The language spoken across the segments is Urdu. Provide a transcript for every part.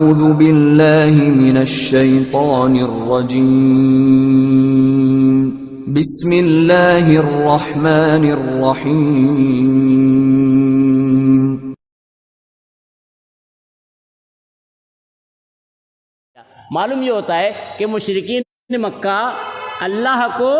أعوذ بالله من الشيطان الرجيم بسم الله الرحمن الرحيم معلوم یہ ہوتا ہے کہ مشرکین مکہ اللہ کو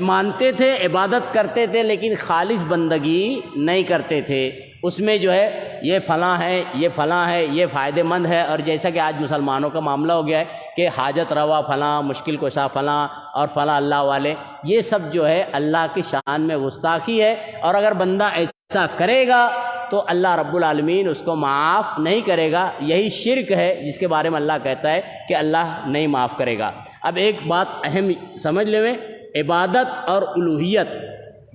مانتے تھے، عبادت کرتے تھے، لیکن خالص بندگی نہیں کرتے تھے۔ اس میں جو ہے یہ فلاں ہے، یہ فلاں ہے، یہ فائدہ مند ہے، اور جیسا کہ آج مسلمانوں کا معاملہ ہو گیا ہے کہ حاجت روا فلاں، مشکل کشا فلاں اور فلاں اللہ والے، یہ سب جو ہے اللہ کی شان میں گستاخی ہے، اور اگر بندہ ایسا کرے گا تو اللہ رب العالمین اس کو معاف نہیں کرے گا۔ یہی شرک ہے جس کے بارے میں اللہ کہتا ہے کہ اللہ نہیں معاف کرے گا۔ اب ایک بات اہم سمجھ لیں، عبادت اور الوہیت،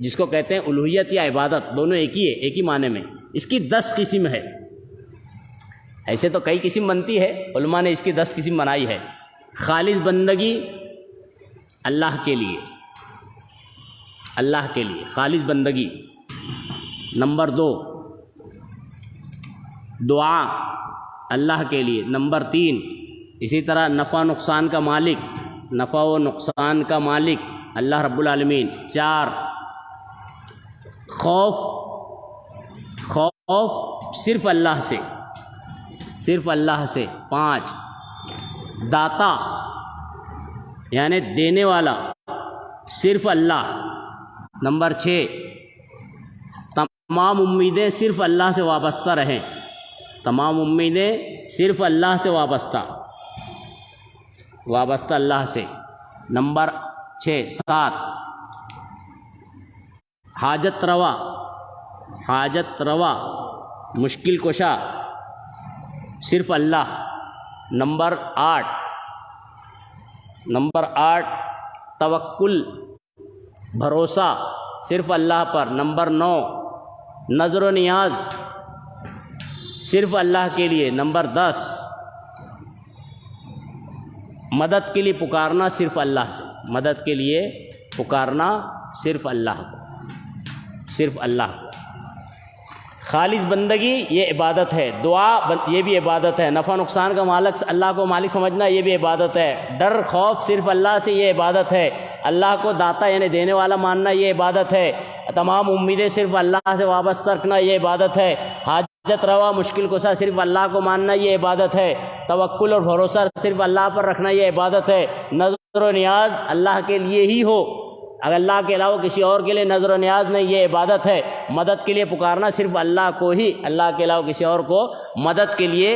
جس کو کہتے ہیں الوہیت یا عبادت، دونوں ایک ہی ہے، ایک ہی معنی میں۔ اس کی 10 قسم ہے، ایسے تو کئی قسم بنتی ہے، علماء نے اس کی 10 قسم بنائی ہے۔ خالص بندگی اللہ کے لیے، اللہ کے لیے خالص بندگی۔ نمبر 2 دعا اللہ کے لیے۔ نمبر 3 اسی طرح نفع نقصان کا مالک، نفع و نقصان کا مالک اللہ رب العالمین۔ 4 خوف صرف اللہ سے، صرف اللہ سے۔ 5 داتا یعنی دینے والا صرف اللہ۔ نمبر 6 تمام امیدیں صرف اللہ سے وابستہ رہیں، تمام امیدیں صرف اللہ سے وابستہ اللہ سے۔ نمبر 7 حاجت روا مشکل کشا صرف اللہ۔ نمبر 8 توکل بھروسہ صرف اللہ پر۔ نمبر 9 نظر و نیاز صرف اللہ کے لیے۔ نمبر 10 مدد کے لیے پکارنا صرف اللہ سے، مدد کے لیے پکارنا صرف اللہ کو، صرف اللہ کو۔ خالص بندگی یہ عبادت ہے، دعا یہ بھی عبادت ہے، نفع نقصان کا مالک اللہ کو مالک سمجھنا یہ بھی عبادت ہے، ڈر خوف صرف اللہ سے یہ عبادت ہے، اللہ کو داتا یعنی دینے والا ماننا یہ عبادت ہے، تمام امیدیں صرف اللہ سے وابستہ رکھنا یہ عبادت ہے، حاجت روا مشکل کشا صرف اللہ کو ماننا یہ عبادت ہے، توکل اور بھروسہ صرف اللہ پر رکھنا یہ عبادت ہے، نظر و نیاز اللہ کے لیے ہی ہو، اگر اللہ کے علاوہ کسی اور کے لیے نظر و نیاز نہیں یہ عبادت ہے، مدد کے لیے پکارنا صرف اللہ کو ہی، اللہ کے علاوہ کسی اور کو مدد کے لیے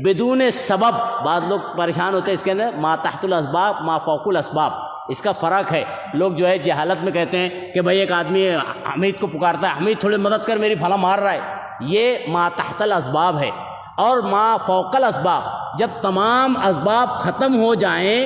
بدون سبب۔ بعض لوگ پریشان ہوتے ہیں اس کے اندر ما تحت الاسباب ما فوق الاسباب، اس کا فرق ہے۔ لوگ جو ہے جہالت میں کہتے ہیں کہ بھائی ایک آدمی حمید کو پکارتا ہے، حمید تھوڑی مدد کر میری فلاں مار رہا ہے، یہ ما تحت الاسباب ہے۔ اور ما فوق الاسباب جب تمام اسباب ختم ہو جائیں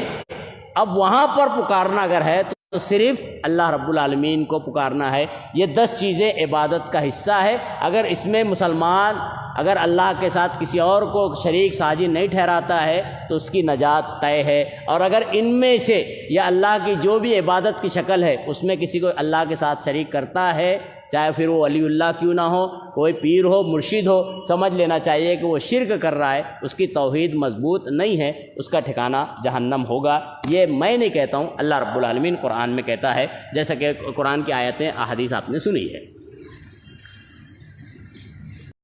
اب وہاں پر پکارنا اگر ہے تو صرف اللہ رب العالمین کو پکارنا ہے۔ یہ 10 چیزیں عبادت کا حصہ ہے۔ اگر اس میں مسلمان اگر اللہ کے ساتھ کسی اور کو شریک ساجی نہیں ٹھہراتا ہے تو اس کی نجات طے ہے، اور اگر ان میں سے یا اللہ کی جو بھی عبادت کی شکل ہے اس میں کسی کو اللہ کے ساتھ شریک کرتا ہے، چاہے پھر وہ ولی اللہ کیوں نہ ہو، کوئی پیر ہو، مرشد ہو، سمجھ لینا چاہیے کہ وہ شرک کر رہا ہے، اس کی توحید مضبوط نہیں ہے، اس کا ٹھکانہ جہنم ہوگا۔ یہ میں نہیں کہتا ہوں، اللہ رب العالمین قرآن میں کہتا ہے، جیسا کہ قرآن کی آیتیں احادیث آپ نے سنی ہے۔